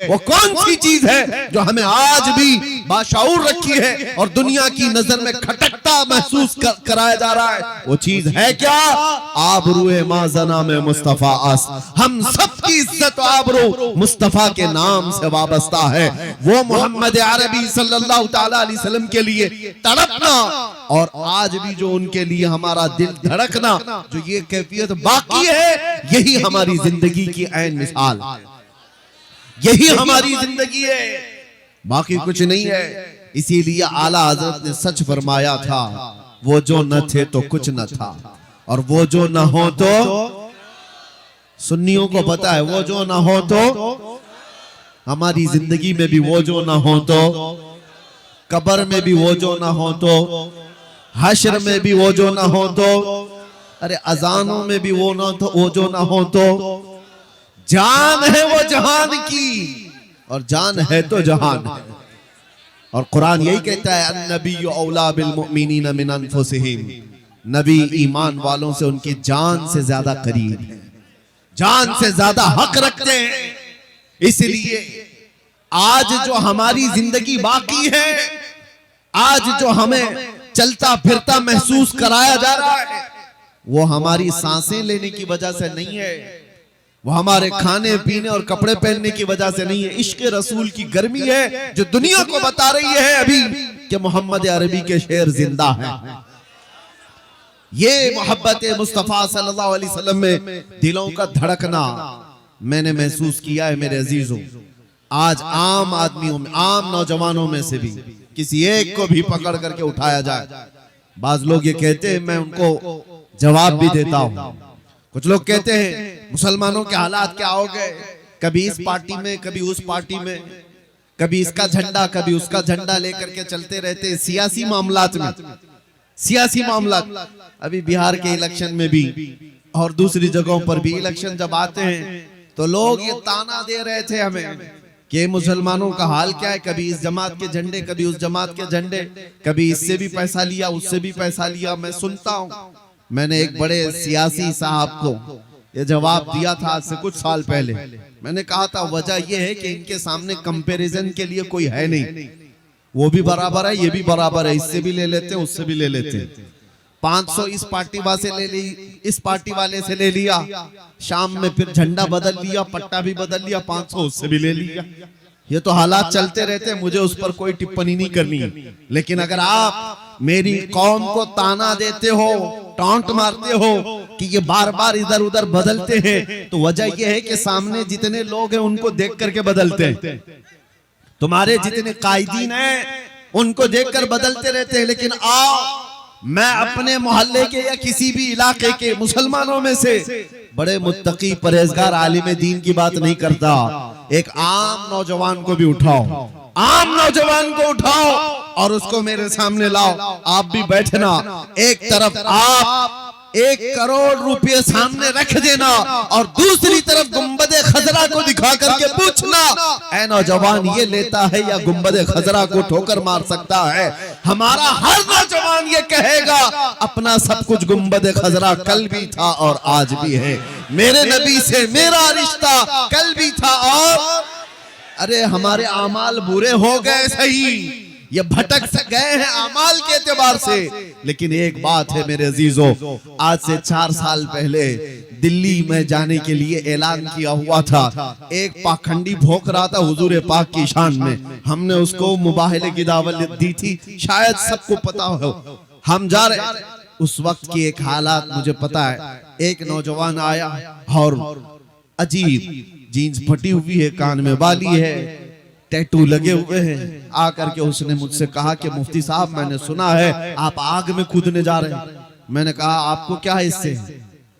वो कौन सी चीज है जो हमें आज भी बाशऊर रखी है और दुनिया की नजर में खटकता महसूस कराया जा रहा है? वो चीज है क्या? आबरूए माजना में मुस्तफा अस। हम सबकी इज्जत आबरू मुस्तफा के नाम से वाबस्ता है। वो मोहम्मद अरबी सल्लल्लाहु ताला अलैहि वसल्लम के लिए तड़पना और आज भी जो उनके लिए हमारा दिल धड़कना, जो ये कैफियत बाकी है, यही हमारी जिंदगी की ऐन मिसाल, यही हमारी जिंदगी है, बाकी कुछ नहीं है। इसीलिए आला हजरत ने सच फरमाया था, वो जो न थे तो कुछ न था, और वो जो न हो तो, सुन्नियों को पता है, वो जो न हो तो हमारी जिंदगी में भी वो जो न हो तो, कब्र में भी वो जो न हो तो, हश्र में भी वो जो न हो तो, अरे अजानों में भी वो जो न हो तो, जान है वो जहान की और जान है तो जहान है। और कुरान यही कहता है, अन्नबिय्यु औला बिल मुमिनीना मिन अनफुसिहिम, नबी ईमान वालों से उनकी जान से ज्यादा करीब है, जान से ज्यादा हक रखते हैं। इसलिए आज जो हमारी जिंदगी बाकी है, आज जो हमें चलता फिरता महसूस कराया जा रहा है, वो हमारी सांसें लेने की वजह से नहीं है, वो हमारे खाने पीने और कपड़े पहनने की वजह से नहीं है। इश्क रसूल की गर्मी है जो दुनिया को बता रही है अभी कि मोहम्मद अरबी के शेर जिंदा है। ये मोहब्बत मुस्तफा सल्लल्लाहु अलैहि वसल्लम में दिलों का धड़कना मैंने महसूस किया है मेरे अजीजों। आज आम आदमियों में, आम नौजवानों में से भी किसी एक को भी पकड़ करके उठाया जाए, बाज लोग ये कहते हैं, मैं उनको जवाब भी देता हूं। कुछ लोग कहते हैं मुसलमानों के हालात क्या हो गए, कभी इस पार्टी में कभी उस पार्टी में, कभी इसका झंडा कभी उसका झंडा लेकर के चलते रहते हैं सियासी मामलात में, सियासी मामलात। अभी बिहार के इलेक्शन में भी और दूसरी जगहों पर भी इलेक्शन जब आते हैं तो लोग ये ताना दे रहे थे हमें कि मुसलमानों का हाल क्या है, कभी इस जमात के झंडे कभी उस जमात के झंडे, कभी इससे भी पैसा लिया उससे भी पैसा लिया। मैं सुनता हूँ, मैंने एक बड़े सियासी साहब को ये जवाब दिया था आज से कुछ साल पहले। मैंने कहा था वजह यह है कि इनके सामने कंपैरिजन के लिए कोई है नहीं, वो भी बराबर है ये भी बराबर है, इससे भी ले लेते हैं उससे भी ले लेते हैं। 500 इस पार्टी वाले से ले ली, इस पार्टी वाले से ले लिया, शाम में फिर झंडा बदल लिया, पट्टा भी बदल लिया, 500 उससे भी ले लिया। ये तो हालात चलते रहते हैं, मुझे उस पर कोई टिप्पणी नहीं करनी है। लेकिन अगर आप मेरी कौम को ताना देते हो, टॉन्ट मारते हो कि ये बार बार इधर उधर बदलते हैं, तो वजह यह है कि सामने जितने लोग हैं उनको देख करके बदलते हैं, तुम्हारे जितने कायदीन हैं उनको देखकर बदलते रहते हैं। लेकिन आओ, मैं अपने मोहल्ले के या किसी भी इलाके के मुसलमानों में से बड़े मुत्तकी परहेजगार आलिम दीन की बात नहीं करता, एक आम नौजवान को भी उठाओ, आम नौजवान को उठाओ और उसको मेरे सामने लाओ, आप भी बैठना, एक तरफ आप 1 करोड़ रुपए सामने रख देना और दूसरी तरफ गुंबदे खजरा को दिखा करके पूछना, ऐ नौजवान ये लेता है या गुंबदे खजरा को ठोकर मार सकता है? हमारा हर नौजवान ये कहेगा अपना सब कुछ गुंबदे खजरा कल भी था और आज भी है, मेरे नबी से मेरा रिश्ता कल भी था और अरे हमारे आमाल बुरे हो गए सही, ये भटक से गए हैं आमाल के एतबार से। लेकिन एक बात है मेरे अजीजों, आज से 4 साल पहले दिल्ली में जाने के लिए ऐलान किया हुआ था, एक पाखंडी भोंक रहा था हुजूर पाक की शान में, हमने उसको मुबाहले की दावत दी थी, शायद सबको पता हो। हम जा रहे, उस वक्त की एक हालात मुझे पता है, एक नौजवान आया और अजीब जीन्स फटी हुई है, कान में बाली है, टैटू लगे हुए हैं, आकर के उसने मुझसे कहा कि मुफ्ती साहब मैंने सुना है आप आग में कूदने जा रहे हैं। मैंने कहा आपको क्या है इससे,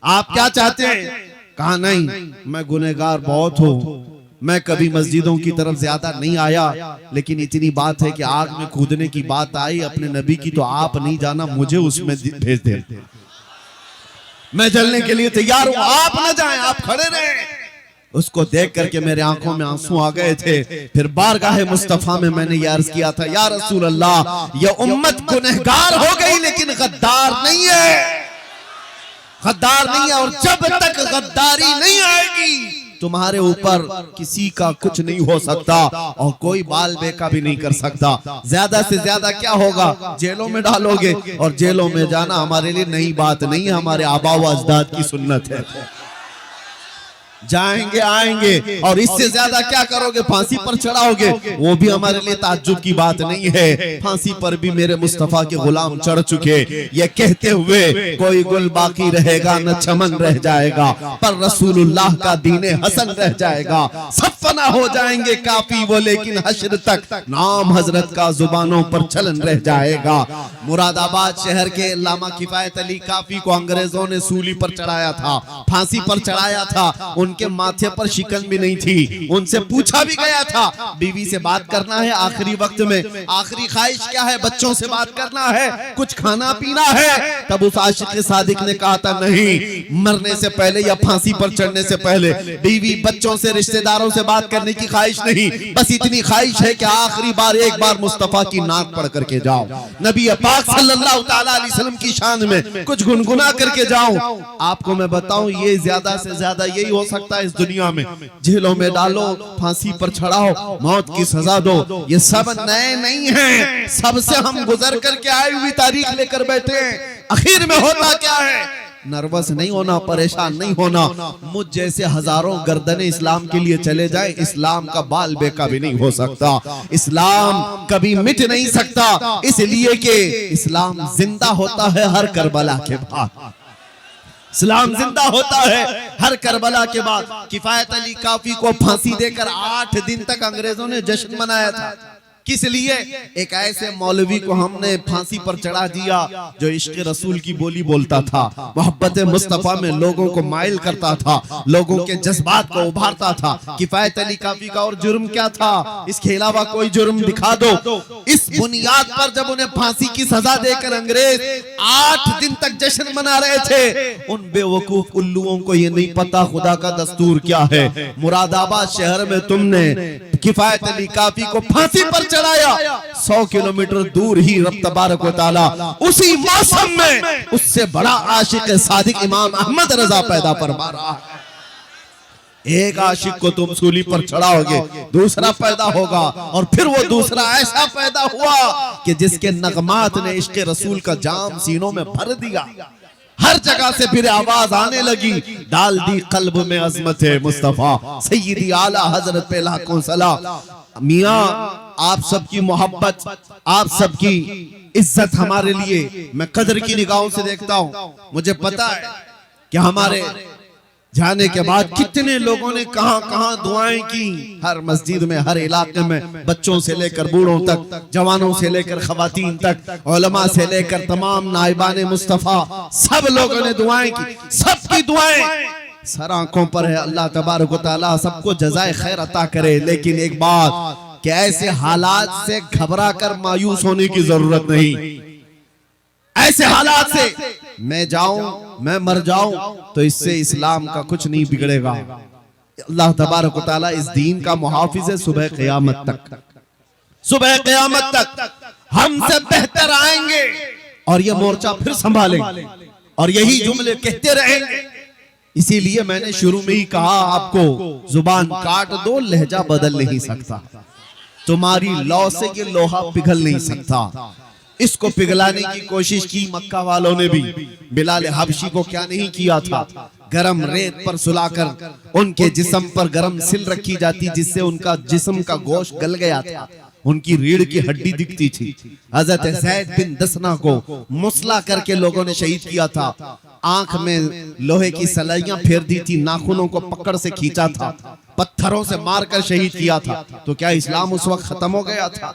आप क्या चाहते हैं? कहा नहीं, मैं गुनहगार बहुत हूँ, मैं कभी मस्जिदों की तरफ ज्यादा नहीं आया, लेकिन इतनी बात है कि आग में कूदने की बात आई अपने नबी की तो आप नहीं जाना, मुझे उसमें भेज दे, मैं जलने के लिए तैयार हूँ, आप न जाएं, आप खड़े रहें। उसको देख करके मेरे आंखों में आंसू आ गए थे। फिर बारगाह मुस्तफा में मैंने ये अर्ज किया था, या रसूल अल्लाह, ये उम्मत गुनहगार हो गई लेकिन गद्दार नहीं है, गद्दार नहीं है, और जब तक गद्दारी नहीं आएगी तुम्हारे ऊपर किसी का कुछ नहीं हो सकता और कोई बाल बेका भी नहीं कर सकता। ज्यादा से ज्यादा क्या होगा, जेलों में डालोगे, और जेलों में जाना हमारे लिए नई बात नहीं है, हमारे आबा व अजदाद की सुन्नत है। जाएंगे आएंगे, और इससे ज्यादा क्या करोगे, फांसी पर चढ़ाओगे, वो भी हमारे लिए ताज्जुब की बात नहीं है। फांसी पर भी मेरे मुस्तफा के गुलाम चढ़ चुके, ये कहते हुए कोई गुल बाकी रहेगा न चमन रह जाएगा, पर रसूलुल्लाह का दीने हसन रह जाएगा। सब फना हो जाएंगे काफी वो, लेकिन हश्र तक नाम हजरत का जुबानों पर चलन रह जाएगा। मुरादाबाद शहर के अल्लामा किफायत अली काफी को अंग्रेजों ने सूली पर चढ़ाया था, फांसी पर चढ़ाया था। उनके माथे पर शिकन भी नहीं थी। उनसे पूछा भी गया था, बीवी से बात करना है आखिरी वक्त में, आखिरी ख्वाहिश क्या है, बच्चों से बात करना है, कुछ खाना पीना है। तब उस आशिक सादिक ने कहा था, नहीं, मरने से पहले या फांसी पर चढ़ने से पहले बीवी बच्चों से रिश्तेदारों से बात करने की ख्वाहिश नहीं, बस इतनी ख्वाहिश है कि आखिरी बार एक बार मुस्तफा की नात पढ़ करके जाओ, नबी पाक सल्लल्लाहु तआला अलैहि वसल्लम की शान में कुछ गुनगुना करके जाओ। आपको मैं बताऊं, ये ज्यादा से ज्यादा यही हो सकता है इस दुनिया में। जेलों में डालो, फांसी पर चढ़ाओ, मौत की सजा दो, ये सब नए नहीं हैं, सबसे हम गुजर करके आई हुई तारीख लेकर बैठे हैं। आखिर में होता क्या है, नर्वस नहीं होना, परेशान नहीं होना। मुझ जैसे हजारों गर्दने इस्लाम के लिए चले जाए, इस्लाम का बाल बेका भी नहीं हो सकता, इस्लाम कभी मिट नहीं सकता, इसलिए कि इस्लाम जिंदा होता है हर करबला के बाद। इस्लाम जिंदा होता है हर करबला के बाद। किफायत अली काफी को फांसी देकर 8 दिन तक अंग्रेजों ने जश्न मनाया था। किस लिए? एक ऐसे मौलवी को हमने फांसी पर चढ़ा दिया जो इश्क रसूल की बोली बोलता था, मोहब्बत मुस्तफा में लोगों को माइल करता था, लोगों के जज्बात को उभारता था। किफायत अली काफी का और जुर्म क्या था, इसके अलावा कोई जुर्म दिखा दो। इस बुनियाद पर जब उन्हें फांसी की सजा देकर अंग्रेज 8 दिन तक जश्न मना रहे थे, उन बेवकूफ उल्लुओं को ये नहीं पता खुदा का दस्तूर क्या है। मुरादाबाद शहर में तुमने किफायत अली काफी को फांसी पर चढ़ाया, 100 किलोमीटर दूर ही रब तबारक व तआला उसी मौसम में उससे बड़ा आशिक सादिक इमाम अहमद रजा पैदा फरमा रहा है। एक आशिक को तुम सूली पर चढ़ाओगे, दूसरा पैदा होगा, और फिर वो दूसरा ऐसा पैदा हुआ कि जिसके नगमात ने इश्क रसूल का जाम सीनों में भर दिया। हर जगह से फिर आवाज आने लगी, डाल दी कल्ब में अजमत है मुस्तफा, सैयदी आला हजरत पे लाखों सलाम। मियां, आप सबकी मोहब्बत, आप सबकी इज्जत हमारे लिए मैं कदर की निगाहों से देखता हूं। मुझे पता है कि हमारे जाने के बाद कितने लोगों ने कहां दुआएं की, हर मस्जिद में, हर इलाके में, बच्चों से लेकर बूढ़ों तक, जवानों से लेकर खवातीन तक, उलमा से लेकर तमाम नाइबाने मुस्तफा, सब लोगों ने दुआएं की। सबकी दुआएं सर आंखों पर है। अल्लाह तबारक व तआला सबको जज़ाए खैर अता करे। लेकिन एक बात कि ऐसे हालात से घबरा कर मायूस होने की जरूरत नहीं। ऐसे हालात से मैं जाऊं, मैं मर जाऊं, तो इससे इस्लाम का कुछ नहीं बिगड़ेगा। अल्लाह तबारक व तआला इस दीन का मुहाफिज है सुबह क़यामत तक। सुबह क़यामत तक हमसे बेहतर आएंगे और ये मोर्चा फिर संभालेंगे और यही जुमले कहते रहेंगे। इसीलिए मैंने शुरू में ही कहा, आपको जुबान काट दो, लहजा बदल नहीं सकता। तुम्हारी लौ से ये लोहा पिघल नहीं सकता। इसको पिघलाने की कोशिश की मक्का वालों ने भी। बिलाल हबशी को क्या नहीं किया था, गरम रेत पर सुलाकर उनके जिस्म पर गरम सिल रखी जाती, जिससे उनका जिस्म का गोश्त गल गया था, उनकी रीढ़ की हड्डी दिखती थी। हजरत ज़ैद बिन दसना को मुसला करके लोगों ने शहीद किया था। आंख में लोहे की सलाइयां फेर दी थी, नाखूनों को पकड़ से खींचा था, पत्थरों से मारकर शहीद किया था। तो क्या इस्लाम उस वक्त खत्म हो गया था?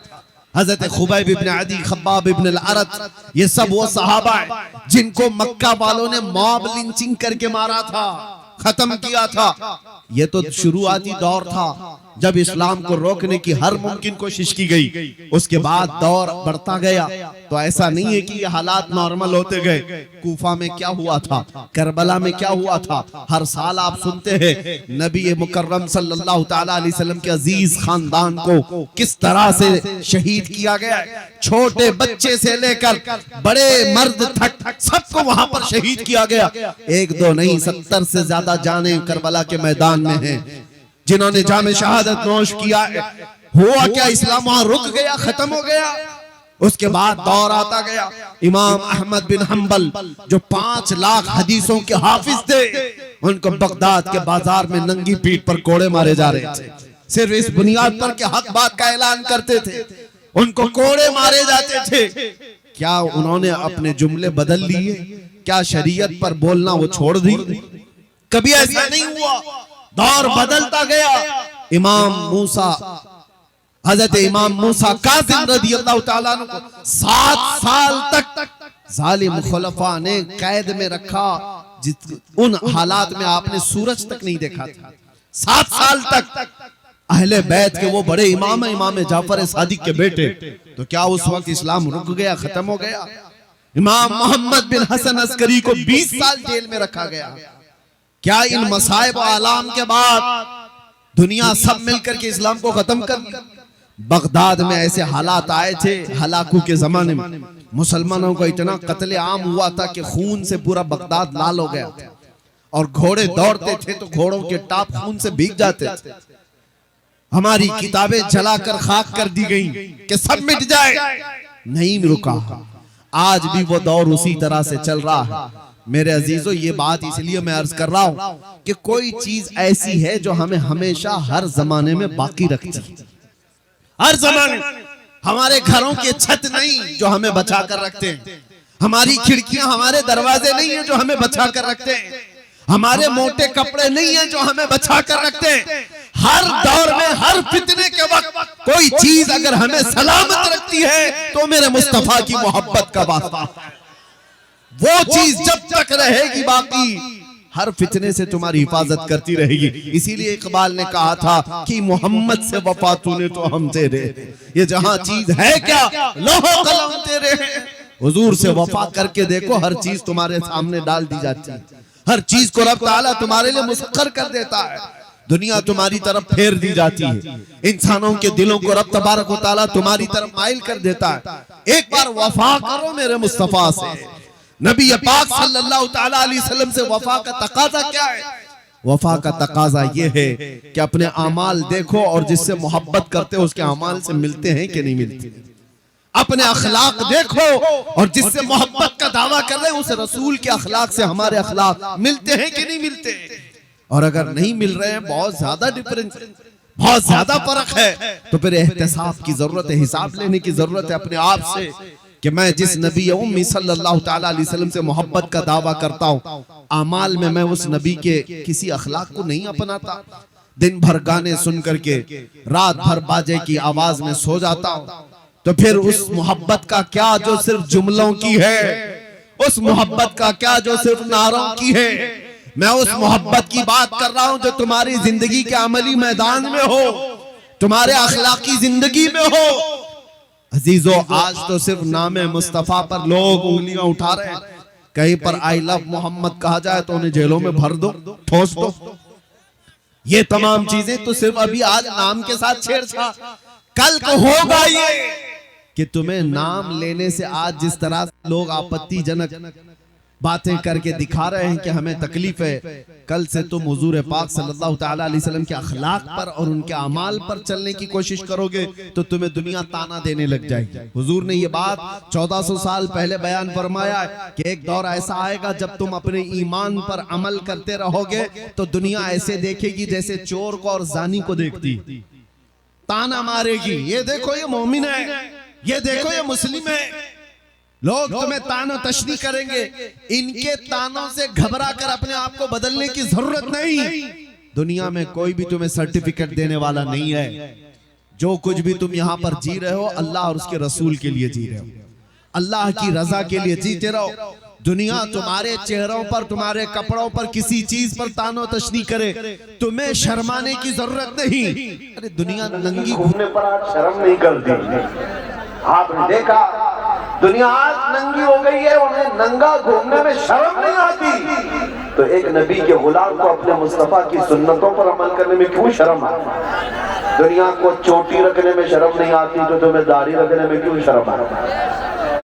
हजरत खुबैब इब्न अदी, खब्बाब इब्न अल-अरत, ये सब वो सहाबा है जिनको मक्का वालों ने मॉब लिंचिंग करके मारा था, खत्म किया था। ये तो शुरुआती दौर था। जब इस्लाम को रोकने की हर मुमकिन कोशिश की गई, उसके बाद दौर बढ़ता गया। तो ऐसा नहीं है कि ये हालात नॉर्मल होते गए। कूफा में क्या हुआ था, करबला में क्या हुआ था, हर साल आप सुनते हैं नबी मुकर्रम सल्लल्लाहु ताला अलैहि वसल्लम के अजीज खानदान को किस तरह से शहीद किया गया। छोटे बच्चे से लेकर बड़े मर्द तक सबको वहां पर शहीद किया गया। एक दो नहीं, 70 से ज्यादा जाने करबला के मैदान में हैं जिन्होंने जामे शहादत नोश किया। हुआ क्या, इस्लाम वहां रुक गया, खत्म हो गया। उसके बाद दौर आता गया। इमाम अहमद बिन हंबल जो 5 लाख हदीसों के हाफिज थे, उनको बगदाद के बाजार में नंगी पीठ पर कोड़े मारे जा रहे थे। सिर्फ इस बुनियाद पर कि हक बात का ऐलान करते थे, उनको कोड़े मारे जाते थे। क्या उन्होंने अपने जुमले बदल लिए? क्या शरीयत पर बोलना वो छोड़ दी? कभी ऐसा नहीं हुआ। दौर बदलता गया। हजरत इमाम मूसा काज़िम रज़ियल्लाहु ताला अन्हु को 7 साल तक जालिम खुलफा ने कैद में रखा। उन हालात में आपने सूरज तक नहीं देखा था। 7 साल तक अहले बैत के वो बड़े इमाम जाफर सादिक के बेटे, तो क्या उस वक्त इस्लाम रुक गया, खत्म हो गया? इमाम मोहम्मद बिन हसन अस्करी को 20 साल जेल में रखा गया। क्या इन मसाइब आलाम के बाद दुनिया सब मिलकर के इस्लाम को खत्म कर दिया? बगदाद में ऐसे हालात आए थे हलाकू के जमाने में, मुसलमानों को इतना कत्ले आम हुआ था कि खून से पूरा बगदाद लाल हो गया था। और घोड़े दौड़ते थे तो घोड़ों के टाप खून से भीग जाते थे। हमारी किताबें जलाकर खाक कर दी गई कि सब मिट जाए, नहीं रुका। आज भी वो दौर उसी तरह से चल रहा है। मेरे अजीजों, ये बात इसलिए मैं अर्ज कर रहा हूं कि कोई चीज ऐसी है जो हमें हमेशा हर जमाने में बाकी रखती है। हर जमाने हमारे घरों के छत नहीं जो हमें बचा कर रखते हैं, हमारी खिड़कियां हमारे दरवाजे नहीं है जो हमें बचा कर रखते हैं, हमारे मोटे कपड़े नहीं है जो हमें बचा कर रखते हैं। हर दौर में हर फितने के वक्त कोई चीज अगर हमें सलामत रखती है तो मेरे मुस्तफा की मोहब्बत का वास्ता है। वो चीज जब तक रहेगी बाकी, हर फितने से तुम्हारी हिफाजत करती रहेगी। इसीलिए इकबाल ने कहा था कि मोहम्मद से वफा तूने तो हम तेरे, ये जहां चीज है क्या लोहो कलम तेरे। हुजूर से वफा करके देखो, हर चीज तुम्हारे सामने डाल दी जाती है। हर चीज को रब ताला तुम्हारे लिए मुसख्खर कर देता है। दुनिया तुम्हारी तरफ फेर दी जाती है। इंसानों के दिलों को रब तबारक व तआला तुम्हारी तरफ माइल कर देता है। एक बार वफा करो मेरे मुस्तफा से। नबी पाक सल्लल्लाहु ताला अलैहि वसल्लम से वफा का तकाजा क्या है? वफा का तकाजा ये है कि अपने अमाल देखो और जिससे मोहब्बत करते हो उसके अमाल से मिलते हैं कि नहीं मिलते। अपने अखलाक देखो और जिससे मोहब्बत का दावा कर रहे हैं उस रसूल के अखलाक से हमारे अखलाक मिलते हैं कि नहीं मिलते। और अगर नहीं मिल रहे हैं, बहुत ज्यादा डिफरेंस, बहुत ज्यादा फर्क है, तो फिर एहतिसाब की जरूरत है, हिसाब लेने की जरूरत है अपने आप से कि मैं जिस नबी उम्मी सल्लल्लाहु ताला अलैहि वसल्लम से मोहब्बत का दावा करता हूँ, अमाल में मैं उस नबी के किसी अखलाक को नहीं अपनाता। दिन भर गाने सुन करके रात भर बाजे की आवाज में सो जाता हूँ, तो फिर उस मोहब्बत का क्या जो सिर्फ जुमलों की है, उस मोहब्बत का क्या जो सिर्फ नारों की है। मैं उस मोहब्बत की बात कर रहा हूँ जो तुम्हारी जिंदगी के अमली मैदान में हो, तुम्हारे अखलाकी जिंदगी में हो। अजीजों, आज तो सिर्फ नामे मुस्तफा पर लोग उंगलियां उठा रहे हैं। कहीं पर आई लव मोहम्मद कहा जाए तो उन्हें जेलों में भर दो, ठोस दो। ये तमाम चीजें तो सिर्फ अभी आज नाम के साथ छेड़छाड़, कल को होगा ये कि तुम्हें नाम लेने से आज जिस तरह लोग आपत्तिजनक बातें करके दिखा रहे हैं कि हमें तकलीफ है, कल से तुम हुजूर पाक सल्लल्लाहु ताला अलैहि वसल्लम के अखलाक पर और उनके अमाल पर चलने की कोशिश करोगे तो तुम्हें दुनिया ताना देने लग जाएगी। हुजूर ने ये बात 1400 साल पहले बयान फरमाया है कि एक दौर ऐसा आएगा जब तुम अपने ईमान पर अमल करते रहोगे तो दुनिया ऐसे देखेगी जैसे चोर को और जानी को देखती, ताना मारेगी, ये देखो ये मोमिन है, ये देखो ये मुस्लिम है। लोग तुम्हें तानो तशनी करेंगे। इनके तानों से घबरा कर अपने आप को बदलने की जरूरत नहीं। दुनिया में कोई भी तुम्हें सर्टिफिकेट देने वाला नहीं है। जो कुछ भी तुम यहाँ पर जी रहे हो, अल्लाह और उसके रसूल के लिए जी रहे हो, अल्लाह की रजा के लिए जीते रहो। दुनिया तुम्हारे चेहरों पर, तुम्हारे कपड़ों पर, किसी चीज पर तानो तशनी करे, तुम्हें शर्माने की जरूरत नहीं। अरे दुनिया नंगी घूमने पर आज शर्म नहीं करती। आपने देखा दुनिया आज नंगी हो गई है, उन्हें नंगा घूमने में शर्म नहीं आती। तो एक नबी के गुलाम को अपने मुस्तफा की सुन्नतों पर अमल करने में क्यों शर्म आती? दुनिया को चोटी रखने में शर्म नहीं आती, तो तुम्हें दाढ़ी रखने में क्यों शर्म आती?